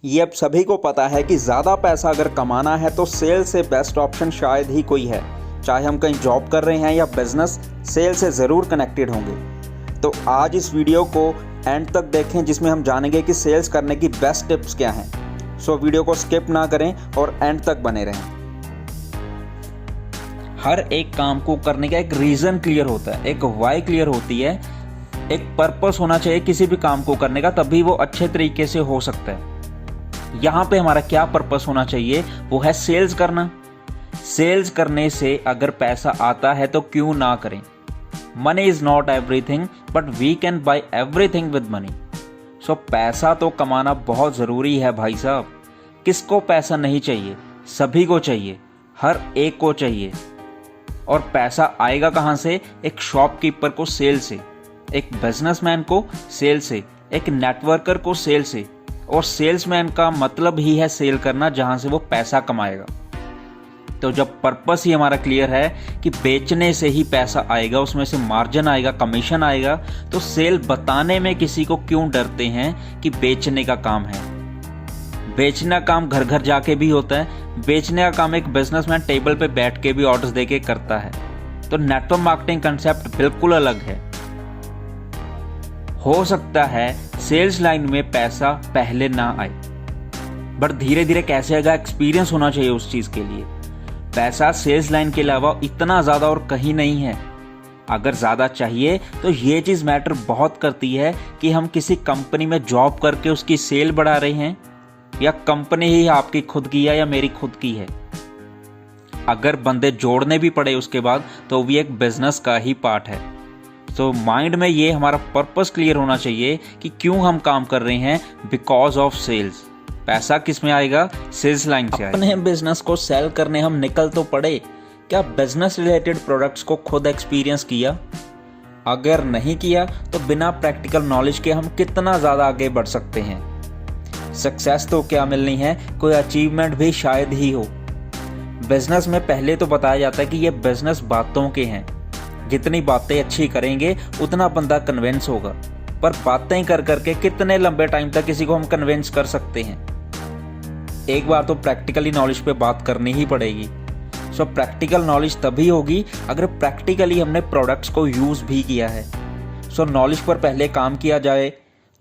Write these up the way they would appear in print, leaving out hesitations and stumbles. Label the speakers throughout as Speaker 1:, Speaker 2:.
Speaker 1: ये अब सभी को पता है कि ज़्यादा पैसा अगर कमाना है तो सेल्स से बेस्ट ऑप्शन शायद ही कोई है। चाहे हम कहीं जॉब कर रहे हैं या बिजनेस, सेल से ज़रूर कनेक्टेड होंगे। तो आज इस वीडियो को एंड तक देखें जिसमें हम जानेंगे कि सेल्स करने की बेस्ट टिप्स क्या हैं। सो वीडियो को स्किप ना करें और एंड तक बने रहें। हर एक काम को करने का एक रीज़न क्लियर होता है, एक वाई क्लियर होती है, एक पर्पस होना चाहिए किसी भी काम को करने का, तभी वो अच्छे तरीके से हो सकता है। यहाँ पे हमारा क्या पर्पस होना चाहिए, वो है सेल्स करना। सेल्स करने से अगर पैसा आता है तो क्यों ना करें। Money is not everything but we can buy everything with money. So पैसा तो कमाना बहुत ज़रूरी है भाई साहब। किसको पैसा नहीं चाहिए, सभी को चाहिए, हर एक को चाहिए। और पैसा आएगा कहाँ से? एक शॉपकीपर को सेल से, एक बिजनेसमैन को सेल से, एक नेटवर्कर को सेल से। और सेल्समैन का मतलब ही है सेल करना, जहां से वो पैसा कमाएगा। तो जब पर्पस ही हमारा क्लियर है कि बेचने से ही पैसा आएगा, उसमें से मार्जिन आएगा, कमीशन आएगा, तो सेल बताने में किसी को क्यों डरते हैं कि बेचने का काम है। बेचने का काम घर घर जाके भी होता है। बेचने का काम एक बिजनेसमैन टेबल पे बैठ के भी ऑर्डर्स देके करता है। तो नेटवर्क मार्केटिंग कंसेप्ट बिल्कुल अलग है। हो सकता है सेल्स लाइन में पैसा पहले ना आए, बट धीरे धीरे कैसे आएगा, एक्सपीरियंस होना चाहिए उस चीज के लिए। पैसा सेल्स लाइन के अलावा इतना ज्यादा और कहीं नहीं है। अगर ज्यादा चाहिए तो ये चीज मैटर बहुत करती है कि हम किसी कंपनी में जॉब करके उसकी सेल बढ़ा रहे हैं, या कंपनी ही आपकी खुद की है या मेरी खुद की है। अगर बंदे जोड़ने भी पड़े उसके बाद, तो भी एक बिजनेस का ही पार्ट है। तो माइंड में ये हमारा पर्पस क्लियर होना चाहिए कि क्यों हम काम कर रहे हैं, बिकॉज ऑफ सेल्स। पैसा किस में आएगा? सेल्स लाइन से आएगा। अपने बिजनेस को सेल करने हम निकल तो पड़े, क्या बिजनेस रिलेटेड प्रोडक्ट्स को खुद एक्सपीरियंस किया? अगर नहीं किया तो बिना प्रैक्टिकल नॉलेज के हम कितना ज़्यादा आगे बढ़ सकते हैं। सक्सेस तो क्या मिलनी है, कोई अचीवमेंट भी शायद ही हो। बिजनेस में पहले तो बताया जाता है कि ये बिजनेस बातों के हैं। जितनी बातें अच्छी करेंगे उतना बंदा कन्विंस होगा। पर बातें कर करके कितने लंबे टाइम तक किसी को हम कन्विंस कर सकते हैं? एक बार तो प्रैक्टिकली नॉलेज पे बात करनी ही पड़ेगी। सो प्रैक्टिकल नॉलेज तभी होगी अगर प्रैक्टिकली हमने प्रोडक्ट्स को यूज़ भी किया है। सो नॉलेज पर पहले काम किया जाए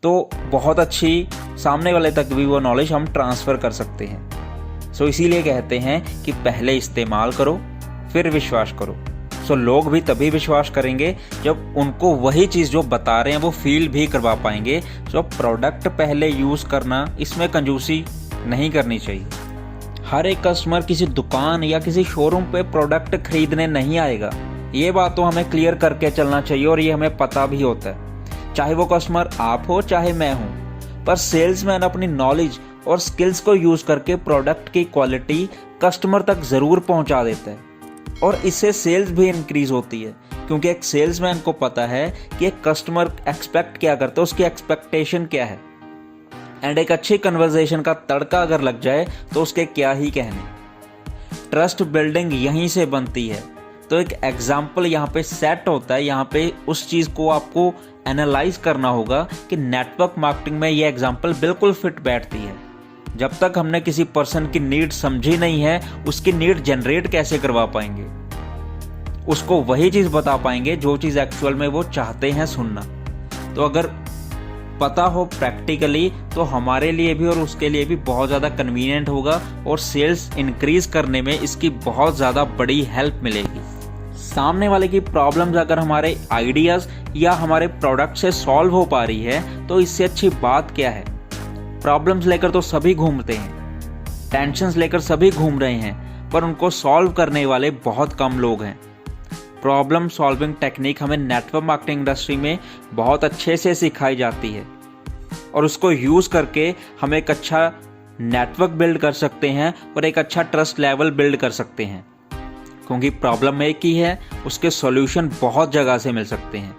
Speaker 1: तो बहुत अच्छी सामने वाले तक भी वो नॉलेज हम ट्रांसफ़र कर सकते हैं। सो इसीलिए कहते हैं कि पहले इस्तेमाल करो फिर विश्वास करो। सो लोग भी तभी विश्वास करेंगे जब उनको वही चीज़ जो बता रहे हैं वो फील भी करवा पाएंगे। सो प्रोडक्ट पहले यूज़ करना, इसमें कंजूसी नहीं करनी चाहिए। हर एक कस्टमर किसी दुकान या किसी शोरूम पे प्रोडक्ट खरीदने नहीं आएगा। ये बात तो हमें क्लियर करके चलना चाहिए और ये हमें पता भी होता है। चाहे वो कस्टमर आप हो चाहे मैं हूँ, पर सेल्समैन अपनी नॉलेज और स्किल्स को यूज़ करके प्रोडक्ट की क्वालिटी कस्टमर तक ज़रूर पहुँचा देता है। और इससे सेल्स भी इंक्रीज होती है, क्योंकि एक सेल्समैन को पता है कि एक कस्टमर एक्सपेक्ट क्या करता है, उसकी एक्सपेक्टेशन क्या है। एंड एक अच्छी कन्वर्सेशन का तड़का अगर लग जाए तो उसके क्या ही कहने। ट्रस्ट बिल्डिंग यहीं से बनती है। तो एक एग्जाम्पल यहाँ पे सेट होता है। यहाँ पे उस चीज़ को आपको एनालाइज करना होगा कि नेटवर्क मार्केटिंग में ये एग्जाम्पल बिल्कुल फिट बैठती है। जब तक हमने किसी पर्सन की नीड समझी नहीं है, उसकी नीड जनरेट कैसे करवा पाएंगे? उसको वही चीज़ बता पाएंगे जो चीज़ एक्चुअल में वो चाहते हैं सुनना। तो अगर पता हो प्रैक्टिकली तो हमारे लिए भी और उसके लिए भी बहुत ज़्यादा कन्वीनियंट होगा और सेल्स इंक्रीज करने में इसकी बहुत ज़्यादा बड़ी हेल्प मिलेगी। सामने वाले की प्रॉब्लम्स अगर हमारे आइडियाज़ या हमारे प्रोडक्ट से सॉल्व हो पा रही है तो इससे अच्छी बात क्या है। प्रॉब्लम्स लेकर तो सभी घूमते हैं, टेंशन्स लेकर सभी घूम रहे हैं, पर उनको सॉल्व करने वाले बहुत कम लोग हैं। प्रॉब्लम सॉल्विंग टेक्निक हमें नेटवर्क मार्केटिंग इंडस्ट्री में बहुत अच्छे से सिखाई जाती है और उसको यूज़ करके हम एक अच्छा नेटवर्क बिल्ड कर सकते हैं और एक अच्छा ट्रस्ट लेवल बिल्ड कर सकते हैं। क्योंकि प्रॉब्लम एक ही है, उसके सॉल्यूशन बहुत जगह से मिल सकते हैं।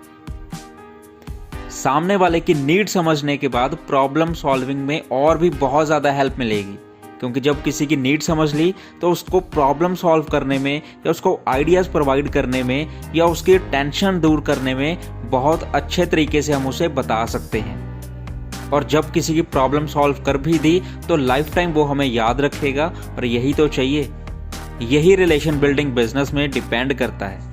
Speaker 1: सामने वाले की नीड समझने के बाद प्रॉब्लम सॉल्विंग में और भी बहुत ज़्यादा हेल्प मिलेगी। क्योंकि जब किसी की नीड समझ ली तो उसको प्रॉब्लम सॉल्व करने में या उसको आइडियाज़ प्रोवाइड करने में या उसकी टेंशन दूर करने में बहुत अच्छे तरीके से हम उसे बता सकते हैं। और जब किसी की प्रॉब्लम सॉल्व कर भी दी तो लाइफ टाइम वो हमें याद रखेगा, और यही तो चाहिए। यही रिलेशन बिल्डिंग बिजनेस में डिपेंड करता है।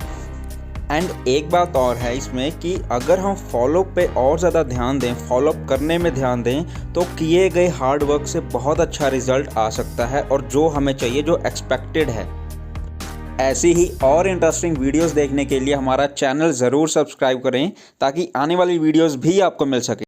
Speaker 2: एंड एक बात और है इसमें कि अगर हम फॉलोअप पे और ज़्यादा ध्यान दें, फॉलोअप करने में ध्यान दें, तो किए गए हार्ड वर्क से बहुत अच्छा रिजल्ट आ सकता है, और जो हमें चाहिए, जो एक्सपेक्टेड है। ऐसी ही और इंटरेस्टिंग वीडियोस देखने के लिए हमारा चैनल ज़रूर सब्सक्राइब करें, ताकि आने वाली वीडियोस भी आपको मिल सके।